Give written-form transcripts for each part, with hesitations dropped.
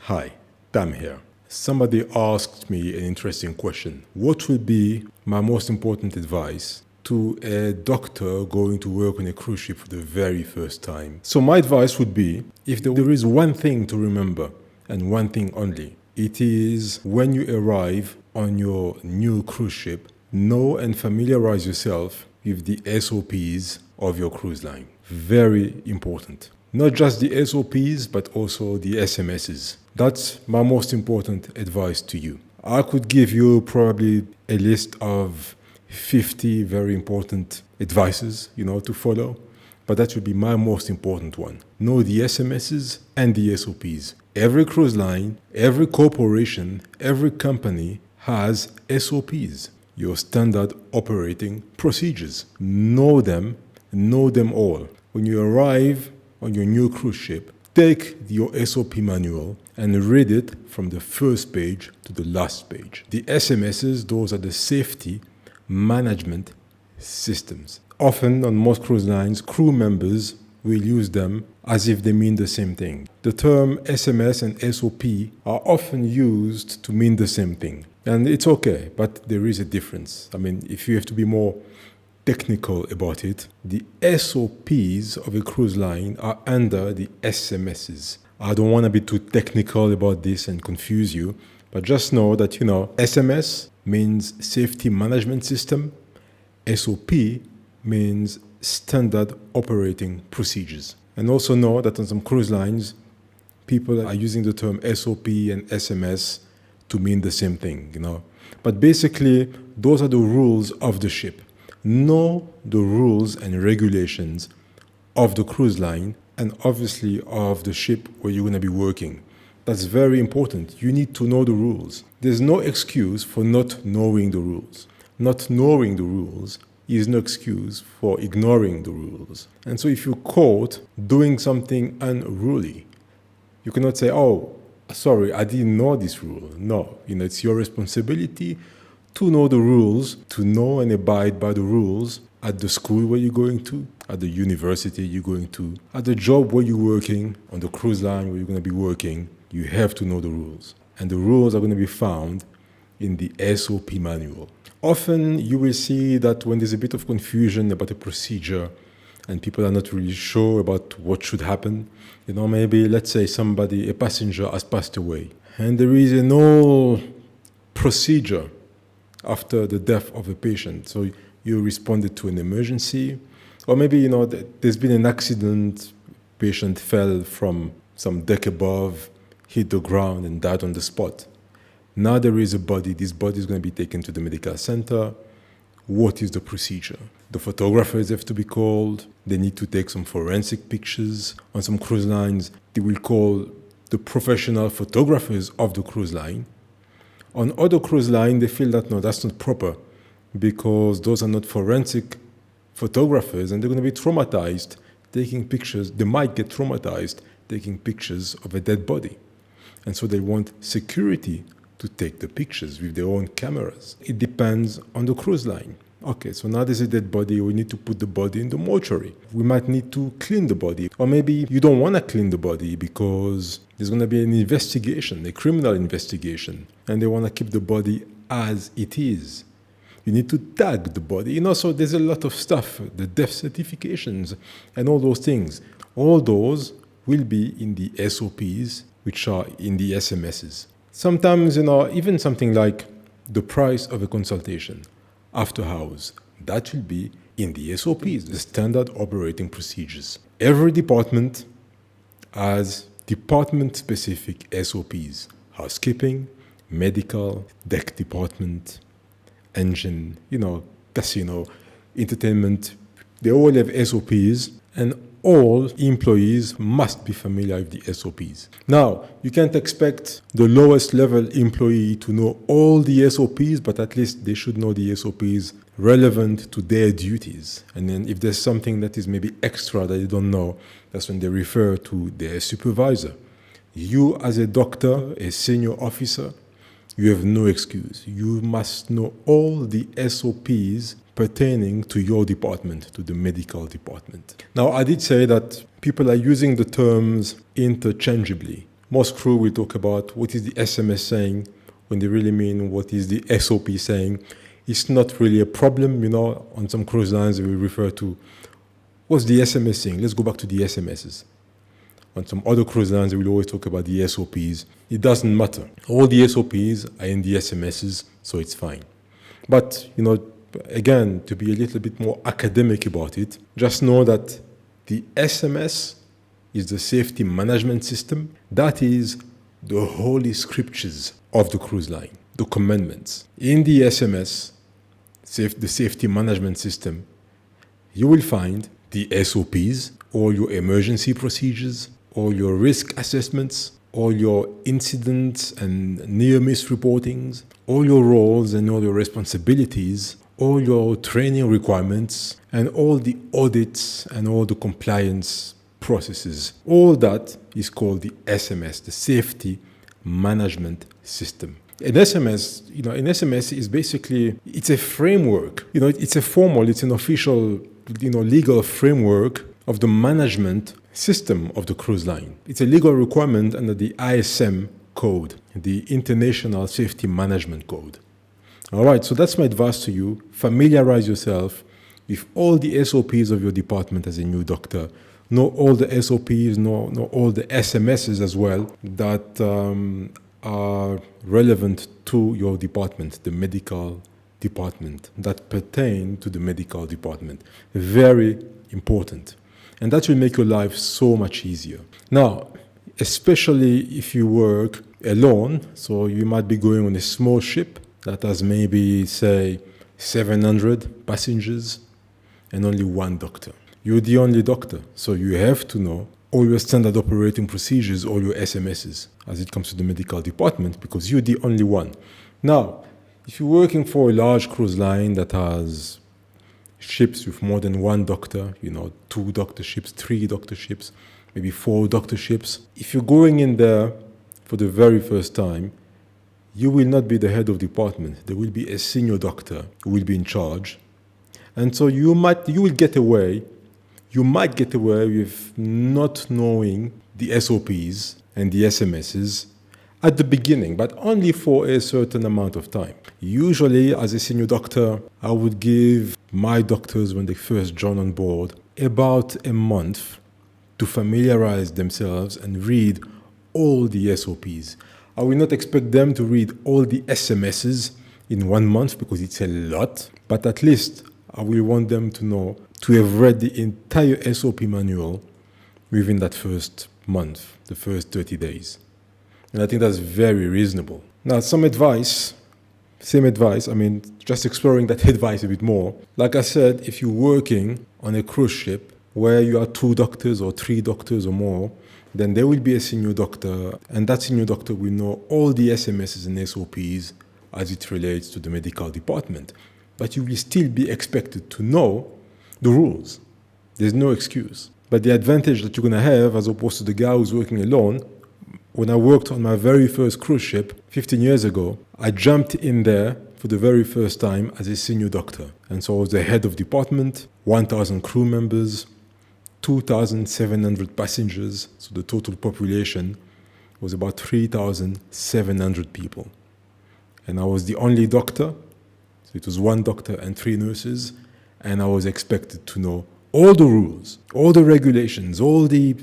Hi, Tam here. Somebody asked me an interesting question. What would be my most important advice to a doctor going to work on a cruise ship for the very first time? So my advice would be, if there is one thing to remember, and one thing only, it is when you arrive on your new cruise ship, know and familiarize yourself with the SOPs of your cruise line. Very important. Not just the SOPs, but also the SMSs. That's my most important advice to you. I could give you probably a list of 50 very important advices, to follow, but that would be my most important one. Know the SMSs and the SOPs. Every cruise line, every corporation, every company has SOPs, your standard operating procedures. Know them all. When you arrive on your new cruise ship, take your SOP manual and read it from the first page to the last page. The SMSs, those are the safety management systems. Often on most cruise lines, crew members will use them as if they mean the same thing. The term SMS and SOP are often used to mean the same thing. And it's okay, but there is a difference. If you have to be more technical about it, the SOPs of a cruise line are under the SMSs. I don't want to be too technical about this and confuse you, but just know that, SMS means Safety Management System, SOP means Standard Operating Procedures. And also know that on some cruise lines, people are using the term SOP and SMS to mean the same thing, But basically, those are the rules of the ship. Know the rules and regulations of the cruise line and obviously of the ship where you're going to be working. That's very important. You need to know the rules. There's no excuse for not knowing the rules. Not knowing the rules is no excuse for ignoring the rules. And so if you're caught doing something unruly, you cannot say, oh, sorry, I didn't know this rule. No, it's your responsibility to know the rules, to know and abide by the rules at the school where you're going to, at the university you're going to, at the job where you're working, on the cruise line where you're going to be working. You have to know the rules. And the rules are going to be found in the SOP manual. Often you will see that when there's a bit of confusion about a procedure and people are not really sure about what should happen, maybe let's say a passenger has passed away and there is an old procedure after the death of a patient. So you responded to an emergency, or maybe, there's been an accident, patient fell from some deck above, hit the ground and died on the spot. Now there is a body. This body is going to be taken to the medical center. What is the procedure? The photographers have to be called. They need to take some forensic pictures. On some cruise lines, they will call the professional photographers of the cruise line. On other cruise lines, they feel that, no, that's not proper because those are not forensic photographers and they're going to be traumatized taking pictures. They might get traumatized taking pictures of a dead body. And so they want security to take the pictures with their own cameras. It depends on the cruise line. Okay, so now there's a dead body. We need to put the body in the mortuary. We might need to clean the body. Or maybe you don't want to clean the body because there's going to be an investigation, a criminal investigation, and they want to keep the body as it is. You need to tag the body. So there's a lot of stuff, the death certifications and all those things. All those will be in the SOPs, which are in the SMSs. Sometimes, even something like the price of a consultation after hours, that will be in the SOPs, the Standard Operating Procedures. Every department has department-specific SOPs. Housekeeping, medical, deck department, engine, casino, entertainment. They all have SOPs, and all employees must be familiar with the SOPs. Now, you can't expect the lowest level employee to know all the SOPs, but at least they should know the SOPs relevant to their duties. And then if there's something that is maybe extra that they don't know, that's when they refer to their supervisor. You as a doctor, a senior officer, you have no excuse. You must know all the SOPs pertaining to your department, to the medical department. Now, I did say that people are using the terms interchangeably. Most crew will talk about what is the SMS saying when they really mean what is the SOP saying. It's not really a problem, on some cruise lines we refer to what's the SMS saying. Let's go back to the SMSs. On some other cruise lines, we will always talk about the SOPs. It doesn't matter. All the SOPs are in the SMSs, so it's fine. But, again, to be a little bit more academic about it, just know that the SMS is the safety management system. That is the holy scriptures of the cruise line, the commandments. In the SMS, the safety management system, you will find the SOPs, all your emergency procedures, all your risk assessments, all your incidents and near-miss reportings, all your roles and all your responsibilities, all your training requirements, and all the audits and all the compliance processes. All that is called the SMS, the Safety Management System. An SMS is basically, it's a framework. It's an official, legal framework of the management system of the cruise line. It's a legal requirement under the ISM code, the International Safety Management Code. All right, so that's my advice to you. Familiarize yourself with all the SOPs of your department as a new doctor. Know all the SOPs, know all the SMSs as well that are relevant to your department, the medical department, that pertain to the medical department. Very important. And that will make your life so much easier. Now, especially if you work alone, so you might be going on a small ship that has maybe, say, 700 passengers and only one doctor. You're the only doctor, so you have to know all your standard operating procedures, all your SMSs as it comes to the medical department because you're the only one. Now, if you're working for a large cruise line that has ships with more than one doctor, 2 doctor ships, 3 doctor ships, maybe 4 doctor ships. If you're going in there for the very first time, you will not be the head of department. There will be a senior doctor who will be in charge. And so you might get away with not knowing the SOPs and the SMSs at the beginning, but only for a certain amount of time. Usually, as a senior doctor, I would give my doctors, when they first join on board, about a month to familiarize themselves and read all the SOPs. I will not expect them to read all the SMSs in 1 month because it's a lot, but at least I will want them to have read the entire SOP manual within that first month, the first 30 days. And I think that's very reasonable. Now, same advice, just exploring that advice a bit more. Like I said, if you're working on a cruise ship where you are 2 doctors or 3 doctors or more, then there will be a senior doctor, and that senior doctor will know all the SMSs and SOPs as it relates to the medical department. But you will still be expected to know the rules. There's no excuse. But the advantage that you're going to have, as opposed to the guy who's working alone, when I worked on my very first cruise ship 15 years ago, I jumped in there for the very first time as a senior doctor. And so I was the head of department, 1,000 crew members, 2,700 passengers. So the total population was about 3,700 people. And I was the only doctor. So it was 1 doctor and 3 nurses. And I was expected to know all the rules, all the regulations, all the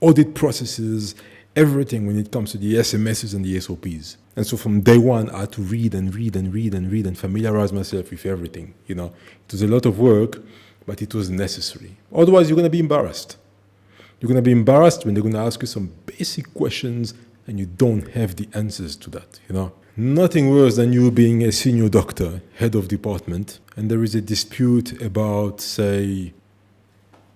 audit processes, everything when it comes to the SMSs and the SOPs. And so from day one, I had to read and familiarize myself with everything. It was a lot of work, but it was necessary. Otherwise, you're going to be embarrassed. You're going to be embarrassed when they're going to ask you some basic questions and you don't have the answers to that, Nothing worse than you being a senior doctor, head of department, and there is a dispute about, say,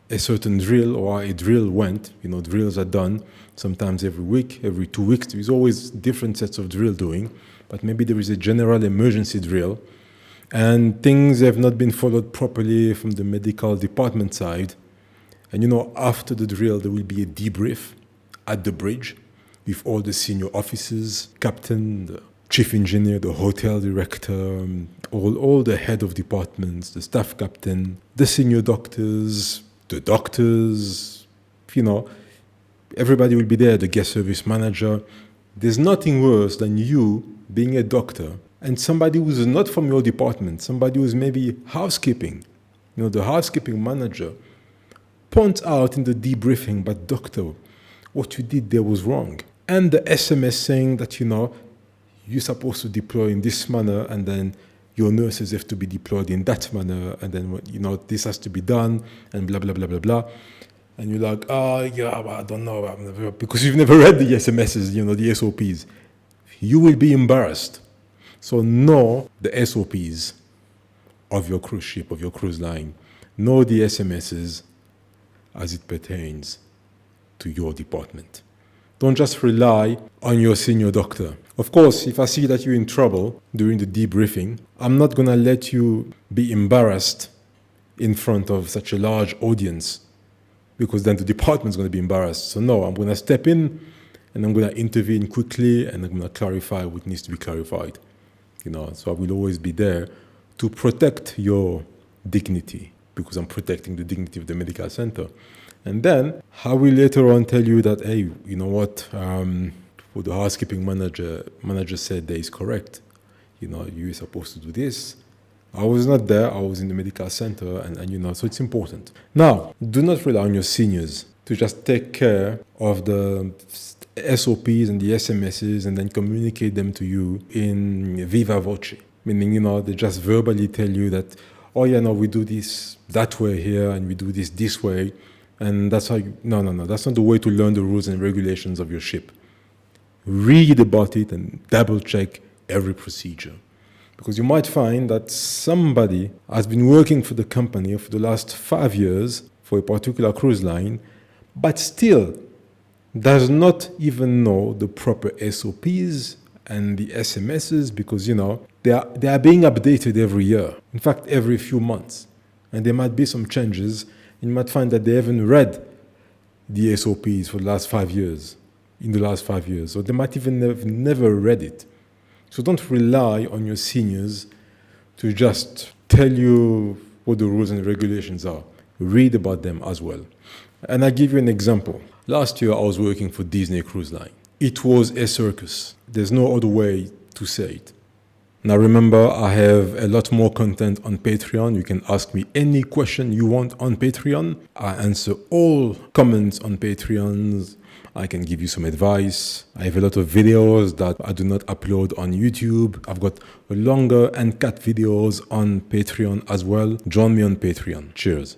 a certain drill or a drill went. Drills are done sometimes every week, every 2 weeks. There's always different sets of drill doing, but maybe there is a general emergency drill, and things have not been followed properly from the medical department side. And after the drill, there will be a debrief at the bridge with all the senior officers, captain, the chief engineer, the hotel director, all the head of departments, the staff captain, the senior doctors, the doctors, Everybody will be there, the guest service manager. There's nothing worse than you being a doctor and somebody who's not from your department, somebody who's maybe housekeeping, the housekeeping manager points out in the debriefing, but doctor, what you did there was wrong. And the SMS saying that, you're supposed to deploy in this manner, and then your nurses have to be deployed in that manner, and then, this has to be done, and blah, blah, blah, blah, blah. And you're like, I don't know, because you've never read the SMSs, the SOPs. You will be embarrassed. So know the SOPs of your cruise ship, of your cruise line. Know the SMSs as it pertains to your department. Don't just rely on your senior doctor. Of course, if I see that you're in trouble during the debriefing, I'm not going to let you be embarrassed in front of such a large audience, because then the department's going to be embarrassed. So no, I'm going to step in and I'm going to intervene quickly and I'm going to clarify what needs to be clarified. So I will always be there to protect your dignity, because I'm protecting the dignity of the medical center. And then I will later on tell you that, hey, you know what the housekeeping manager said that is correct. You're supposed to do this. I was not there, I was in the medical center, and so it's important. Now, do not rely on your seniors to just take care of the SOPs and the SMSs and then communicate them to you in viva voce. Meaning, they just verbally tell you that, we do this that way here and we do this way. And that's how no, that's not the way to learn the rules and regulations of your ship. Read about it and double check every procedure. Because you might find that somebody has been working for the company for the last 5 years for a particular cruise line, but still does not even know the proper SOPs and the SMSs, because, they are being updated every year. In fact, every few months. And there might be some changes. You might find that they haven't read the SOPs for the last 5 years, So they might even have never read it. So don't rely on your seniors to just tell you what the rules and regulations are. Read about them as well. And I'll give you an example. Last year, I was working for Disney Cruise Line. It was a circus. There's no other way to say it. Now remember, I have a lot more content on Patreon. You can ask me any question you want on Patreon. I answer all comments on Patreon. I can give you some advice. I have a lot of videos that I do not upload on YouTube. I've got longer and cut videos on Patreon as well. Join me on Patreon. Cheers.